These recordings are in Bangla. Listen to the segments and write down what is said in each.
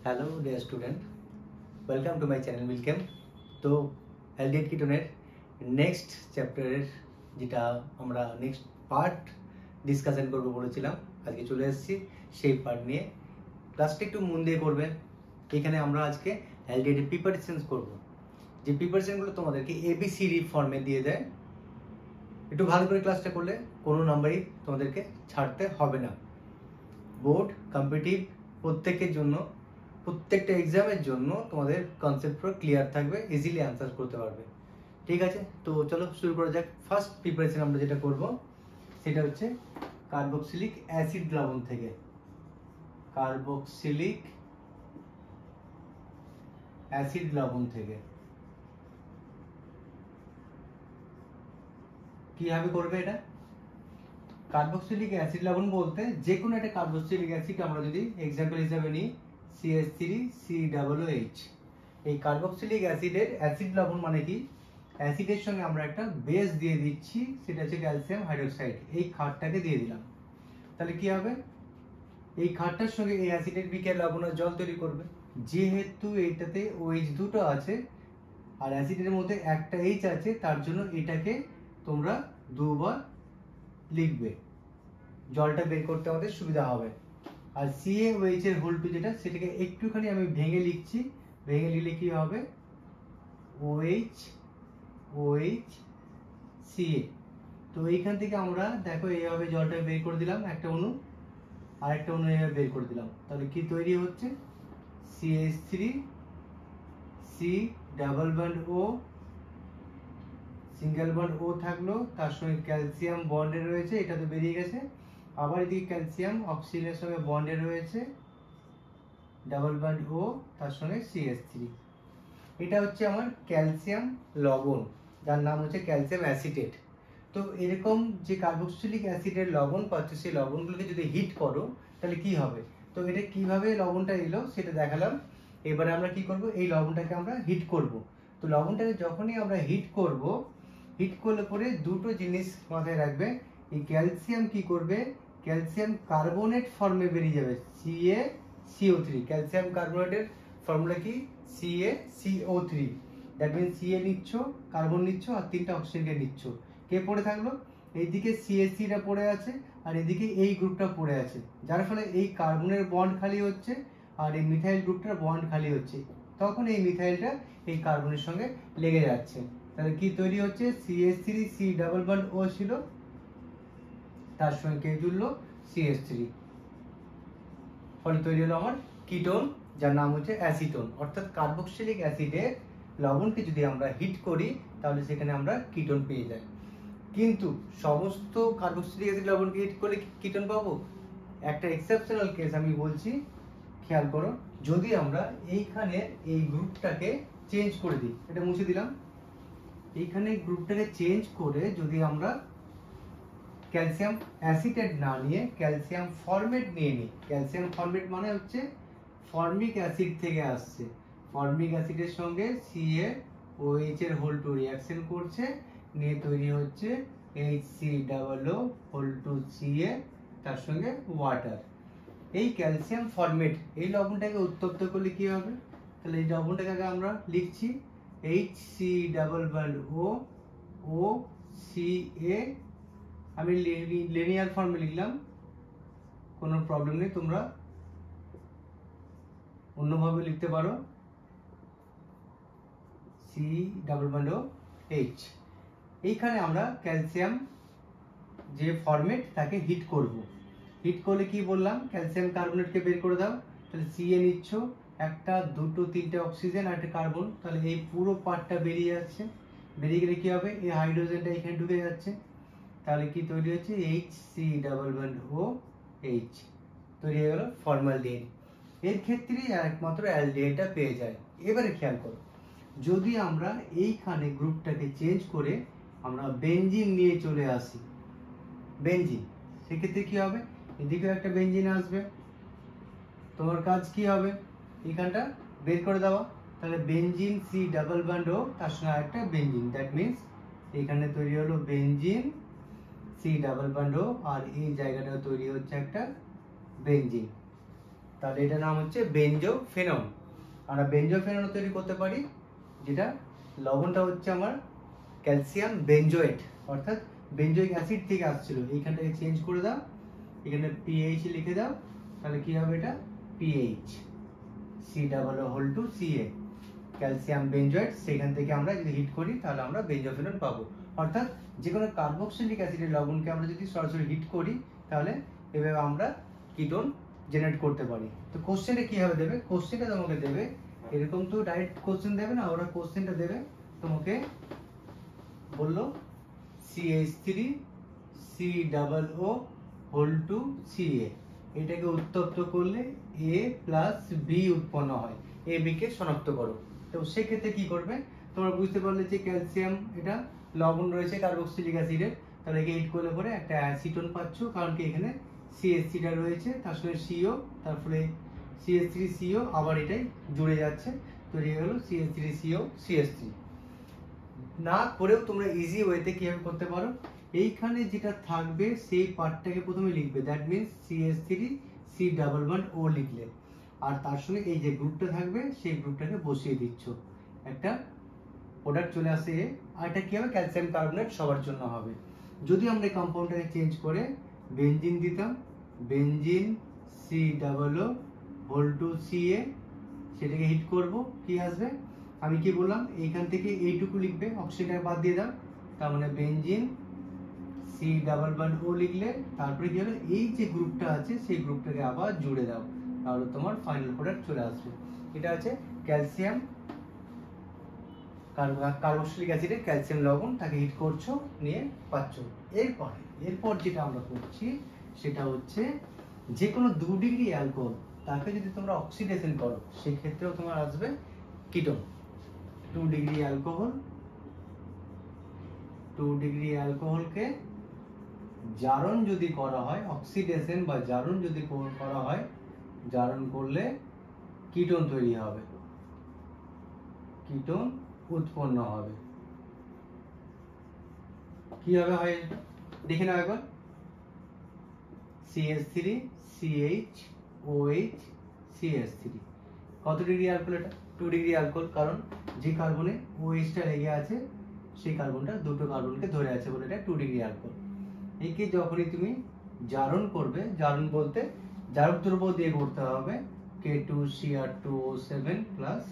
Hello dear student, welcome to my channel welcome. তো অ্যালডিহাইড কিটোনের নেক্সট চ্যাপ্টারের যেটা আমরা নেক্সট পার্ট ডিসকাশন করবো বলেছিলাম, আজকে চলে এসেছি সেই পার্ট নিয়ে। ক্লাসটা একটু মন দিয়ে করবে। এখানে আমরা আজকে অ্যালডিহাইডের প্রিপারেশনস করবো, যে প্রিপারেশনগুলো তোমাদেরকে এবিসিডি ফর্মে দিয়ে দেয়। একটু ভালো করে ক্লাসটা করলে কোনো নাম্বারই তোমাদেরকে ছাড়তে হবে না। বোর্ড কম্পিটিটিভ প্রত্যেকের জন্য, প্রত্যেকটা এক্সামের জন্য তোমাদের কনসেপ্ট পুরো ক্লিয়ার থাকবে, ইজিলি অ্যান্সার করতে পারবে। ঠিক আছে, তো চলো শুরু করা যাক। ফার্স্ট প্রিপারেশন আমরা যেটা করব সেটা হচ্ছে কার্বক্সিলিক অ্যাসিড দ্রাবণ থেকে। কার্বক্সিলিক অ্যাসিড দ্রাবণ থেকে কিভাবে করবে এটা? কার্বক্সিলিক অ্যাসিড লবণ বলতে যে কোনো একটা কার্বক্সিলিক অ্যাসিড আমরা যদি এক্সাম্পল হিসেবে নিই CH3COOH, এই কার্বক্সিলিক অ্যাসিডের অ্যাসিড লবণ মানে কি? অ্যাসিডের সঙ্গে আমরা একটা বেস দিয়ে দিচ্ছি, সেটা হচ্ছে ক্যালসিয়াম হাইড্রোক্সাইড। এই ক্ষারটাকে দিয়ে দিলাম, তাহলে কি হবে? এই ক্ষারটার সঙ্গে এই অ্যাসিডের বিক্রিয়া লবণ আর জল তৈরি করবে। যেহেতু এইটাতে OH দুটো আছে আর অ্যাসিডের মধ্যে একটা H আছে, তার জন্য এটাকে তোমরা দুবার লিখবে, জলটা বের করতে আমাদের সুবিধা হবে। আর CaOH এর হোল টু যেটা, সেটাকে একটুখানি আমি ভেঙে লিখছি। ভেঙে লিখলে কি হবে? OH OH Ca। তো এইখান থেকে আমরা দেখো এইভাবে জলটা বের করে দিলাম, একটা অণু আর একটা অণু এইভাবে বের করে দিলাম। তাহলে কি তৈরি হচ্ছে? CH3 C double bond O, single bond O থাকলো, তার সঙ্গে ক্যালসিয়াম বন্ডে রয়েছে, এটা তো বেরিয়ে গেছে। আবার এদিকে ক্যালসিয়াম অক্সিজেনের সঙ্গে বন্ডে রয়েছে, ডাবল বন্ড O, তার সঙ্গে CH3। এটা হচ্ছে আমার ক্যালসিয়াম লবণ, যার নাম হচ্ছে ক্যালসিয়াম অ্যাসিটেট। তো এরকম যে কার্বক্সিলিক অ্যাসিডের লবণ পাচ্ছ, সেই লবণগুলোকে যদি হিট করো তাহলে কি হবে? তো এটা কিভাবে লবণটা এলো সেটা দেখালাম। এবারে আমরা কি করব? এই লবণটাকে আমরা হিট করব। তো লবণটাকে যখনই আমরা হিট করব, হিট করলে পরে দুটো জিনিস মাথায় রাখবে। এই ক্যালসিয়াম কি করবে? ক্যালসিয়াম কার্বনেট ফর্মে বেরিয়ে যাবে, CaCO3। ক্যালসিয়াম কার্বনেটের ফর্মুলা কি? CaCO3। দ্যাট মিনস Ca নিচ্ছ, কার্বন নিচ্ছ আর তিনটা অক্সিজেনকে নিচ্ছ। কে পড়ে থাকলো? এইদিকে CH3টা পড়ে আছে আর এদিকে এই গ্রুপটা পড়ে আছে, যার ফলে এই কার্বনের বন্ড খালি হচ্ছে আর এই মিথাইল গ্রুপটার বন্ড খালি হচ্ছে। তখন এই মিথাইলটা এই কার্বনের সঙ্গে লেগে যাচ্ছে। তাহলে কি তৈরি হচ্ছে? CH3 C double bond O ছিল, তার সঙ্গে কে জুড়লো? CH3। ফলে তৈরি হলো আমার কিটোন, যার নাম হচ্ছে অ্যাসিটোন। অর্থাৎ কার্বক্সিলিক অ্যাসিডের লবণকে যদি আমরা হিট করি তাহলে সেখানে আমরা কিটোন পেয়ে যাই। কিন্তু সমস্ত কার্বক্সিলিক অ্যাসিড লবণকে হিট করলে কিটোন পাবো? একটা এক্সেপশনাল কেস আমি বলছি, খেয়াল করো। যদি আমরা এইখানে এই গ্রুপটাকে চেঞ্জ করে দিই, এটা মুছে দিলাম, এইখানে গ্রুপটাকে চেঞ্জ করে যদি আমরা ক্যালসিয়াম অ্যাসিটেট না নিয়ে ক্যালসিয়াম ফর্মেট নিয়ে নিই। ক্যালসিয়াম ফর্মেট মানে হচ্ছে ফর্মিক অ্যাসিড থেকে আসছে। ফর্মিক অ্যাসিডের সঙ্গে CaOH এর হোল টু রিঅ্যাকশন করছে, নিয়ে তৈরি হচ্ছে HCOO হোল টু Ca, তার সঙ্গে ওয়াটার। এই ক্যালসিয়াম ফর্মেট, এই লবণটাকে উত্তপ্ত করলে কি হবে? তাহলে এই লবণটাকে আগে আমরা লিখছি HCOO-CA। আমি লিনিয়ার ফর্মে লিখলাম, কোনো প্রবলেম নেই, তোমরা অন্যভাবে লিখতে পারো, C-O-H। এইখানে আমরা ক্যালসিয়াম যে ফর্মেট তাকে হিট করব। হিট করলে কি বললাম? ক্যালসিয়াম কার্বনেটকে বের করে দাও। তাহলে Ca নিচ্ছ, একটা দুটো তিনটে অক্সিজেন আর একটা কার্বন, তাহলে এই পুরো পার্টটা বেরিয়ে যাচ্ছে। বেরিয়ে গেলে কি হবে? এই হাইড্রোজেনটা এখানে ঢুকে যাচ্ছে, তাহলে কি তৈরি হচ্ছে? HC-OH তৈরি হয়ে গেল ফর্মালডিহাইড। এর ক্ষেত্রেই একমাত্র অ্যালডিহাইডটা পেয়ে যায়। এবারে খেয়াল করো, যদি আমরা এইখানে গ্রুপটাকে চেঞ্জ করে আমরা বেনজিন নিয়ে চলে আসি, বেনজিন, সেক্ষেত্রে কি হবে? এদিকেও একটা বেনজিন আসবে। তোমার কাজ কি হবে? এখানটা বের করে দেওয়া। তাহলে benzene C double bond O, তার সঙ্গে একটা বেনজিন, দ্যাট মিনস এখানে তৈরি হলো benzene C double bond O আর এই জায়গাটা তৈরি হচ্ছে একটা বেনজিন। তাহলে এটার নাম হচ্ছে বেনজোফেনন। আমরা বেনজোফেনন তৈরি করতে পারি, যেটা লবণটা হচ্ছে আমার ক্যালসিয়াম বেনজোয়েট, অর্থাৎ বেনজোইক অ্যাসিড থেকে আসছিল। এইখানটাকে চেঞ্জ করে দাও, এখানে পিএইচ লিখে দাও, তাহলে কি হবে এটা পিএইচ C+H2Ca ক্যালসিয়াম বেনজোয়েট। সেখান থেকে আমরা যদি হিট করি তাহলে আমরা বেনজোফেনন পাবো। অর্থাৎ যে কোনো কার্বক্সিলিক অ্যাসিডের লবণকে আমরা যদি সরাসরি হিট করি তাহলে এভাবে আমরা কিটোন জেনারেট করতে পারি। তো কোশ্চেনটা কিভাবে দেবে, কোশ্চেনটা তোমাকে দেবে এরকম, তো ডাইরেক্ট কোশ্চেন দেবে না, ওরা কোশ্চেনটা দেবে তোমাকে বললো CH3COO2Ca, এটাকে উত্তপ্ত করলে A+B উৎপন্ন হয়, এ বি কে শনাক্ত করো। তো সেক্ষেত্রে কি করবে, তোমরা বুঝতে পারলে যে ক্যালসিয়াম এটা লবণ রয়েছে কার্বক্সিলিক অ্যাসিডের, তাহলে একে হিট করলে পরে একটা অ্যাসিটোন পাচ্ছ, কারণ কি এখানে CH3টা রয়েছে, তার সঙ্গে CO, তারপরে CH3CO আবার এটাই জুড়ে যাচ্ছে, তৈরি হলো CH3COCH3। না করেও তোমরা ইজি ওয়েতে কিভাবে করতে পারো, এইখানে যেটা থাকবে সেই পার্টটাকে প্রথমে লিখবে, দ্যাট মিন্স CH3C+O লিখলে, আর তার সঙ্গে এই যে গ্রুপটা থাকবে সেই গ্রুপটাকে বসিয়ে দিচ্ছ, একটা প্রোডাক্ট চলে আসে। আর এটা কি হবে, ক্যালসিয়াম কার্বনেট সবার জন্য হবে। যদি আমরা এই কম্পাউন্ডটাকে চেঞ্জ করে বেনজিন দিতাম, বেনজিন C+O2Ca, সেটাকে হিট করব, কি আসবে, আমি কি বললাম এইখান থেকে এইটুকু লিখবে, অক্সিজেনটা বাদ দিয়ে দাও, তার মানে বেনজিন C+O লিখলে তারপরে কি হলো, এই যে গ্রুপটা আছে সেই গ্রুপটাকে আবার জুড়ে দাও, তাহলে তোমার ফাইনাল প্রোডাক্ট চলে আসবে। এটা আছে ক্যালসিয়াম কার্বক্সিলিক অ্যাসিডের ক্যালসিয়াম লবণ, তাকে হিট করছো, নিয়ে পাচ্ছ। এরপর যেটা আমরা করছি সেটা হচ্ছে যে কোনো 2 ডিগ্রি অ্যালকোহল তাকে যদি তোমরা অক্সিডেশন করো সেক্ষেত্রেও তোমার আসবে কিটোন। 2 ডিগ্রি অ্যালকোহলকে জারণ যদি করা হয়, অক্সিডেশন বা জারণ যদি করা হয়, জারণ করলে কিটোন তৈরি হবে, কিটোন উৎপন্ন হবে। কিভাবে হয় দেখে নাও একবার, CH3CHOH CH3 কত ডিগ্রি অ্যালকোহল, এটা 2 ডিগ্রি অ্যালকোহল, কারণ যে কার্বনে OH-টা লেগে আছে সেই কার্বনটা দুটো কার্বনকে ধরে আছে বলে এটা 2 ডিগ্রি অ্যালকোহল। একে যখনই তুমি জারণ করবে, জারণ বলতে জারক দ্রব্য দিয়ে করতে হবে, K2Cr2O7 প্লাস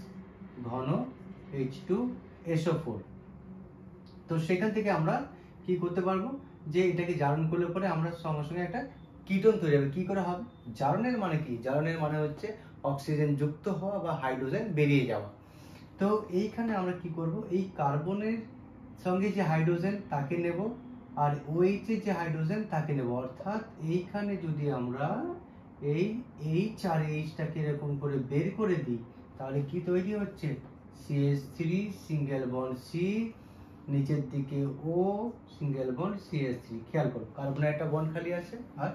ঘন H2SO4। তো সেখান থেকে আমরা কি করতে পারবো, যে এটাকে জারণ করলে পরে আমরা সঙ্গে সঙ্গে একটা কিটোন তৈরি হবে। কি করে হবে, জারণের মানে কি, জারণের মানে হচ্ছে অক্সিজেন যুক্ত হওয়া বা হাইড্রোজেন বেরিয়ে যাওয়া। তো এইখানে আমরা কি করব, এই কার্বনের সঙ্গে যে হাইড্রোজেন তাকে নেব, আর OH এর যে হাইড্রোজেন তাকে নেব, অর্থাৎ এইখানে যদি আমরা এই H আর H-টাকে এরকম করে বের করে দিই তাহলে কি তৈরি হচ্ছে, CH3 সিঙ্গেল বন্ড C, নিচের দিকে O সিঙ্গেল বন্ড CH3। খেয়াল করো, কার্বনের একটা বন্ড খালি আছে আর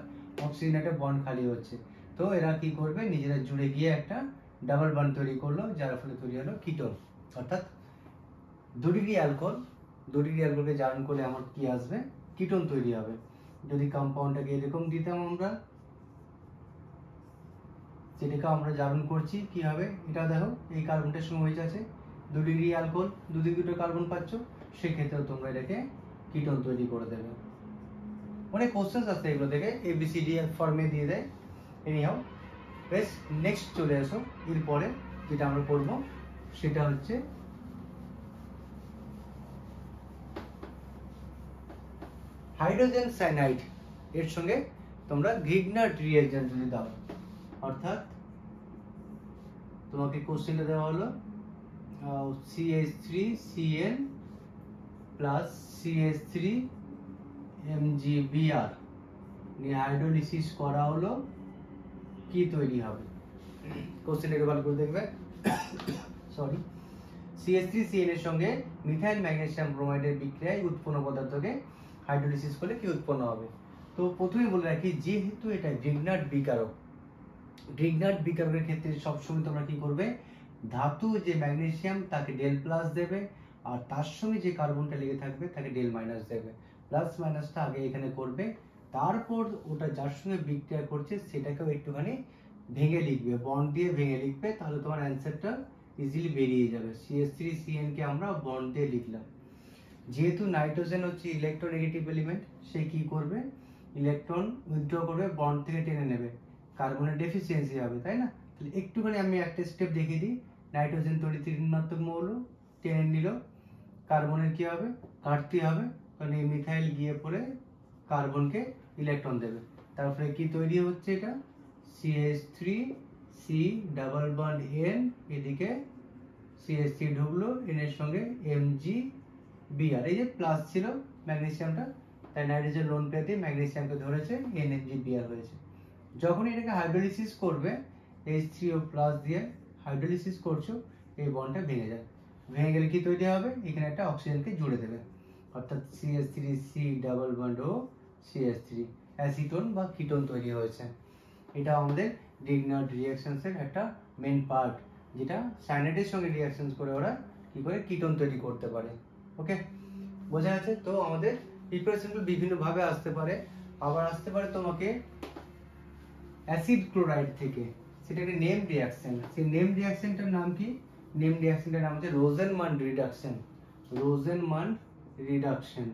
অক্সিজেন একটা বন্ড খালি হচ্ছে, তো এরা কি করবে, নিজেরা জুড়ে গিয়ে একটা ডাবল বন্ড তৈরি করলো, যার ফলে তৈরি হলো কিটোন। অর্থাৎ 2 ডিগ্রি অ্যালকোহলকে জারণ করলে আমার কি আসবে, কিটোন তৈরি হবে। যদি কম্পাউন্ডটাকে এরকম দিতাম আমরা, যেটাকে আমরা জারণ করছি, কি হবে, এটা দেখো এই কার্বনটার সঙ্গে OH আছে, 2 ডিগ্রি অ্যালকোহল, দুদিকে দুটো কার্বন পাচ্ছ, সেক্ষেত্রেও তোমরা এটাকে কিটোন তৈরি করে দেবে। অনেক কোশ্চেন্স আছে এগুলো থেকে, ABCD ফর্মে দিয়ে দেয়। এনিহাউ বেশ, নেক্সট চলে আসো, এরপরে যেটা আমরা করব সেটা হচ্ছে হাইড্রোজেন সায়ানাইড, এর সঙ্গে তোমরা গ্রিগনার রিয়েজেন্ট যদি দাও, অর্থাৎ তোমাকে কোশ্চেনটা দেওয়া হলো CH3Cl প্লাস CH3MgBr নিয়ে হাইড্রোলিসিস করা হলো, কি তৈরি হবে, কোশ্চেনটাকে ভালো করে দেখবে। সরি, CH3Cl এর সঙ্গে মিথাইল ম্যাগনেসিয়াম ব্রোমাইডের বিক্রিয়ায় উৎপন্ন পদার্থকে হাইড্রোলিসিস করলে কি উৎপন্ন হবে। তো প্রথমে বলে রাখি, যেহেতু এটা গ্রিগনার্ড বিকারক, গ্রিগনার্ড বিকারকের ক্ষেত্রে সবসময় তোমরা কি করবে, ধাতু যে ম্যাগনেসিয়াম তাকে ডেল প্লাস দেবে, আর তার সঙ্গে যে কার্বনটা লেগে থাকবে তাকে ডেল মাইনাস দেবে। প্লাস মাইনাসটা আগে এখানে করবে, তারপর ওটা যার সঙ্গে বিক্রিয়া করছে সেটাকেও একটুখানি ভেঙে লিখবে, বন্ড দিয়ে ভেঙে লিখবে, তাহলে তোমার অ্যান্সারটা ইজিলি বেরিয়ে যাবে। CH3CN কে আমরা বন্ড দিয়ে লিখলাম। যেহেতু নাইট্রোজেন হচ্ছে ইলেকট্রোনেগেটিভ এলিমেন্ট, সে কি করবে, ইলেকট্রন উইথড্র করবে, বন্ড থেকে টেনে নেবে, কার্বনের ডেফিসিয়েন্সি হবে, তাই না? তাহলে একটুখানি আমি একটা স্টেপ দেখিয়ে দিই। নাইট্রোজেন তড়িৎ ঋণাত্মক মৌল টেনে নিল, কার্বনের কি হবে, ঘাটতি হবে, কারণ এই মিথাইল গিয়ে পড়ে কার্বনকে ইলেকট্রন দেবে। তারপরে কি তৈরি হচ্ছে, এটা CH3C ডাবল বন্ড N, এদিকে CH3 ঢুকলো, N এর সঙ্গে MgBr, এই যে প্লাস ছিল ম্যাগনেসিয়ামটা, তাই নাইট্রোজেন লোন পেতে ম্যাগনেসিয়ামকে ধরেছে, NMgBr হয়েছে। যখন এটাকে হাইড্রোলিসিস করবে, H3O প্লাস দিয়ে হাইড্রোলিসিস করছো, এই বন্ডটা ভেঙে যায়। ভেঙে গেলে কি তৈরি হবে, এখানে একটা অক্সিজেনকে জুড়ে দেবে, অর্থাৎ CH3C ডাবল বন্ড ও CH3 অ্যাসিটোন বা কিটোন তৈরি হয়েছে। এটা আমাদের ডিগনার্ড রিঅ্যাকশনসের একটা মেন পার্ট, যেটা সায়ানাইডের সঙ্গে রিঅ্যাকশনস করে ওরা কি করে কিটোন তৈরি করতে পারে। ওকে, বোঝা যাচ্ছে? তো আমাদের প্রিপারেশনগুলো বিভিন্ন ভাবে আসতে পারে, আবার আসতে পারে তোমাকে অ্যাসিড ক্লোরাইড থেকে, সেটা একটা নেম রিঅ্যাকশন। সেই নেম রিঅ্যাকশনটার নাম কি? নেম রিঅ্যাকশনটার নাম হচ্ছে রোজেনমান্ড রিডাকশন। রোজেনমান্ড রিডাকশন,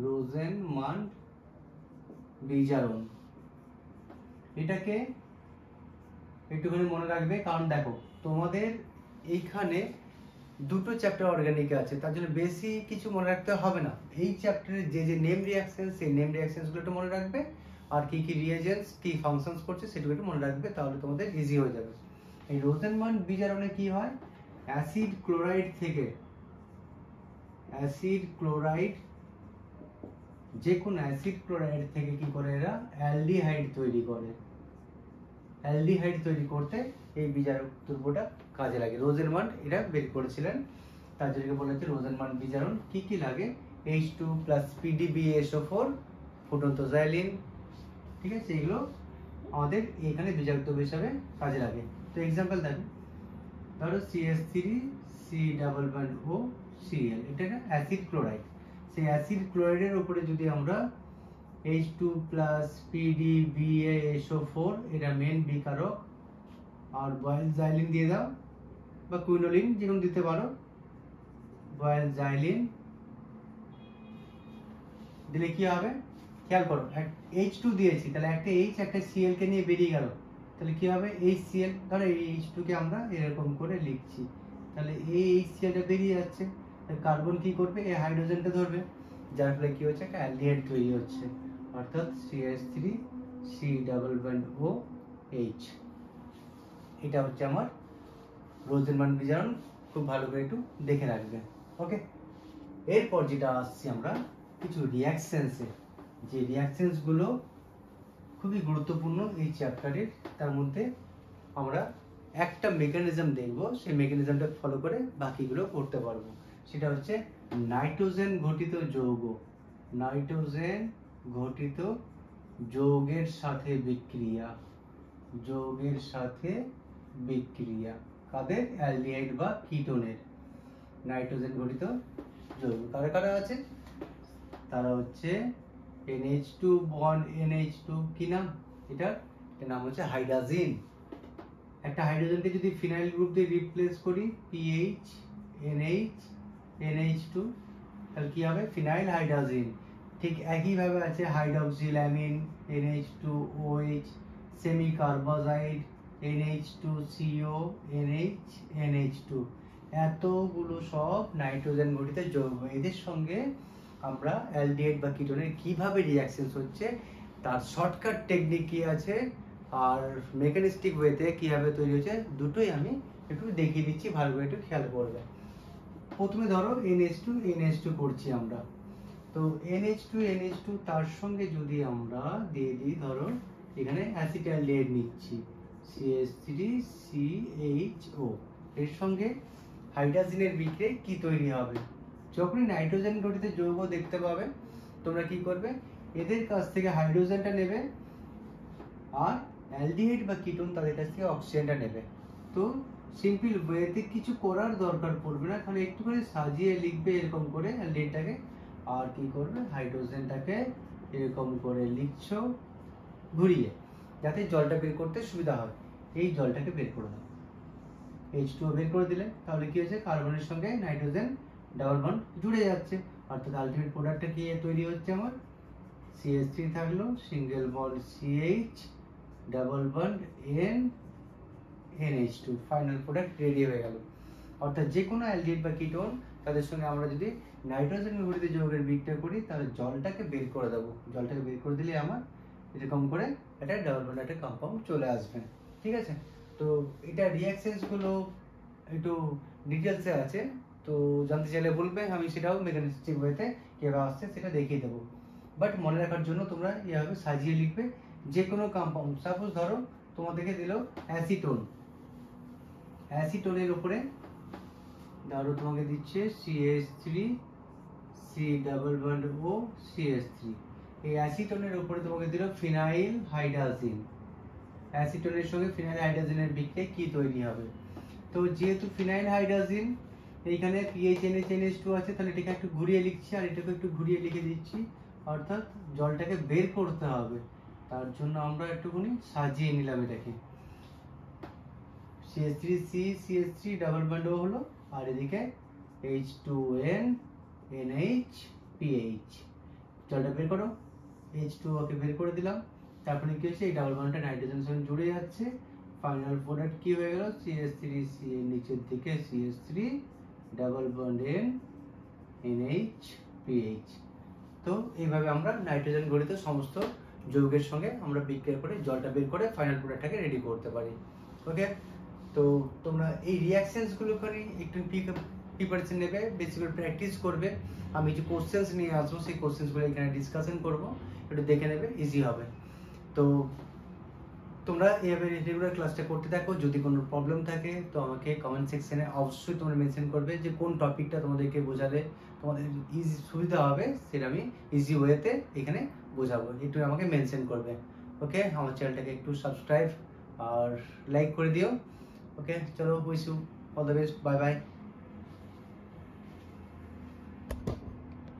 রোজেনমান্ড বিজারণ। এটাকে একটুখানি মনে রাখবে, কারণ দেখো তোমাদের এইখানে দুটো চ্যাপ্টার অর্গানিক আছে, তার জন্য বেশি কিছু মনে রাখতে হবে না। এই চ্যাপ্টারে যে যে নেম রিঅ্যাকশন, সেই নেম রিঅ্যাকশনসগুলো একটু মনে রাখবে, আর কি কি রিয়েজেন্টস কি ফাংশনস করছে সেগুলো একটু মনে রাখবে, তাহলে তোমাদের ইজি হয়ে যাবে। এই রোজেনমান্ড বিজারণে কি হয়, অ্যাসিড ক্লোরাইড থেকে, অ্যাসিড ক্লোরাইড, যে কোনো অ্যাসিড ক্লোরাইড থেকে কি করে এরা অ্যালডিহাইড তৈরি করে। অ্যালডিহাইড তৈরি করতে এই বিজারক দ্রব্যটা কাজে লাগে। রোজেনমান্ড এটা বের করেছিলেন, তার জন্য বলা হচ্ছে রোজেনমান্ড বিজারণ। কি কি লাগে, H2 প্লাস PDBSO4, ফুটন্তোজাইলিন, ঠিক আছে, এগুলো আমাদের এখানে বিজারক দ্রব্য হিসাবে কাজে লাগে। তো এক্সাম্পল দেখো, ধরো CH3C ডাবল বন্ড ও Cl, এটা একটা অ্যাসিড ক্লোরাইড। সেই অ্যাসিড ক্লোরাইডের উপরে যদি আমরা H2 প্লাস PDBASO4, এটা মেন বিকারক, আর বয়েল জাইলিন দিয়ে দাও, বা কুইনোলিন যেকোনো দিতে পারো, বয়েল জাইলিন দিলে কি হবে, খেয়াল করো, H2 দিয়েছি, তাহলে একটা H একটা Cl কে নিয়ে বেরিয়ে গেল, তাহলে কি হবে, HCl, ধরো এই H2 কে আমরা এরকম করে লিখছি, তাহলে এই HCl টা বেরিয়ে যাচ্ছে, কার্বন কি করবে, এই হাইড্রোজেনটা ধরবে, যার ফলে কি হচ্ছে, একটা অ্যালডিহাইড তৈরি হচ্ছে, অর্থাৎ CH3C ডাবল বন্ড ও H। এটা হচ্ছে আমার রোজেনমান্ড বিজারণ, খুব ভালো করে একটু দেখে রাখবে। ওকে, এরপর যেটা আসছি আমরা কিছু রিঅ্যাকশনসে, যে রিঅ্যাকশনস গুলো খুবই গুরুত্বপূর্ণ এই চ্যাপ্টারের, তার মধ্যে আমরা একটা মেকানিজম দেখব, সেই মেকানিজমটা ফলো করে বাকিগুলো করতে পারবো। সেটা হচ্ছে নাইট্রোজেন ঘটিত যৌগ, নাইট্রোজেন ঘটিত যৌগের সাথে বিক্রিয়া, যৌগের সাথে বিক্রিয়া কাদের, অ্যালডিহাইড বা কিটোনের। নাইট্রোজেন ঘটিত যৌগ কারা কারা আছে, তারা হচ্ছে NH2 বন্ড NH2, কি নাম এটার, এর নাম হচ্ছে হাইড্রাজিন। একটা হাইড্রোজেনকে যদি ফিনাইল গ্রুপ দিয়ে রিপ্লেস করি, PH NH NH2, তাহলে কি হবে, ফিনাইল হাইড্রাজিন। ঠিক একই ভাবে আছে হাইড্রক্সিল্যামিন NH2OH, সেমি কার্বাজাইড NH2CO NH2, এতগুলো সব নাইট্রোজেন ঘটিত যৌগ। এদের সঙ্গে আমরা অ্যালডিহাইড বা কিটোনের কিভাবে রিঅ্যাকশনস হচ্ছে, তার শর্টকাট টেকনিক কি আছে, আর মেকানিস্টিক ওয়েতে কিভাবে তৈরি হচ্ছে, দুটোই আমি একটু দেখিয়ে দিচ্ছি, ভালো করে একটু খেয়াল করবে। প্রথমে ধরো NH2 করছি আমরা, তো NH2 তার সঙ্গে যদি আমরা দিয়ে দিই, ধরো এখানে অ্যাসিটাইলডিহাইড নিচ্ছি, CH3CHO, এর সঙ্গে হাইড্রোজেনের বিক্রিয়ায় কি তৈরি হবে, যখনই নাইট্রোজেন ঘটিত যৌগ দেখতে পাবে, তোমরা কি করবে, এদের কাছ থেকে হাইড্রোজেনটা নেবে, আর অ্যালডিহাইড বা কিটোন তাদের কাছ থেকে অক্সিজেনটা নেবে। তো সিম্পল ওয়েতে কিছু করার দরকার পড়বে না, খালি একটুখানি সাজিয়ে লিখবে এরকম করে অ্যালডিহাইডটাকে, আর কি করবে, হাইড্রোজেনটাকে এরকম করে লিখছো ঘুরিয়ে, যাতে জলটা বের করতে সুবিধা হয়। এই জলটাকে বের করে দাও। H2O বের করে দিলে তাহলে কি হয়েছে, কার্বনের সঙ্গে নাইট্রোজেন ডাবল বন্ড জুড়ে যাচ্ছে, অর্থাৎ আলটিমেট প্রোডাক্টটা কি তৈরি হচ্ছে আমার, CH3 থাকলো, single bond CH, double bond N, NH2, final product ready হয়ে গেল। অর্থাৎ যে কোনো অ্যালডিহাইড বা কিটোন তাদের সঙ্গে আমরা যদি নাইট্রোজেন বিপরীত যৌগের বিক্রিয়া করি তাহলে জলটাকে বের করে দেবো। জলটাকে বের করে দিলে আমার এরকম করে একটা ডাবল বন্ড একটা কম্পাউন্ড চলে আসবে। ঠিক আছে, তো এটা রিঅ্যাকশনসগুলো একটু ডিটেলসে আছে, তো জানতে চাইলে বলবে, আমি সেটাও মেকানিস্টিক ওয়েতে কীভাবে আসছে সেটা দেখিয়ে দেবো। বাট মনে রাখার জন্য তোমরা এইভাবে সাজিয়ে লিখবে যে কোনো কম্পাউন্ড। সাপোজ ধরো তোমাদেরকে দিল অ্যাসিটোন, অ্যাসিটোনের উপরে ধরো তোমাকে দিচ্ছে CH3 C double bond O CH3, এই অ্যাসিটোনের উপরে তোমাকে দিল ফিনাইল হাইড্রাজিন। অ্যাসিটোনের সঙ্গে ফিনাইল হাইড্রাজিনের বিক্রিয়ায় কি তৈরি হবে, তো যেহেতু ফিনাইল হাইড্রাজিন এইখানে PHNH2 আছে, তাহলে এটাকে একটু ঘুরিয়ে লিখছি আর এটাকে একটু ঘুরিয়ে লিখে দিচ্ছি, অর্থাৎ জলটাকে বের করতে হবে, তার জন্য আমরা একটুখানি সাজিয়ে নিলাম এটাকে। CH3C CH3 double bond O হলো, আর এদিকে H2N NH PH, জলটা বের করো। H2O কে বের করে দিলাম, তারপরে কি হচ্ছে, এই ডাবল বন্ডটা নাইট্রোজেনের সঙ্গে জুড়ে যাচ্ছে, ফাইনাল প্রোডাক্ট কি হয়ে গেল, CH3C নিচের দিকে CH3 double bond N NH PH। তো এইভাবে আমরা নাইট্রোজেন গঠিত সমস্ত যৌগের সঙ্গে আমরা বিক্রিয়া করে জলটা বের করে ফাইনাল প্রোডাক্টটাকে রেডি করতে পারি। ওকে, তো তোমরা এই রিঅ্যাকশনসগুলো করে একটু প্রিপারেশন নেবে, বেশি করে প্র্যাকটিস করবে। আমি যে কোশ্চেন্স নিয়ে আসবো সেই কোশ্চেন্সগুলো এখানে ডিসকাশন করব, একটু দেখে নেবে, ইজি হবে। তো তোমরা এইভাবে রেগুলার ক্লাসটা করতে থাকো। যদি কোনো প্রবলেম থাকে তো আমাকে কমেন্ট সেকশনে অবশ্যই তোমরা মেনশন করবে যে কোন টপিকটা তোমাদেরকে বোঝালে তোমাদের ইজি সুবিধা হবে, সেটা আমি ইজি ওয়েতে এখানে বোঝাবো, একটু আমাকে মেনশন করবে। ওকে, আমার চ্যানেলটাকে একটু সাবস্ক্রাইব আর লাইক করে দিও। ওকে, চলো, wish you all the best, bye by.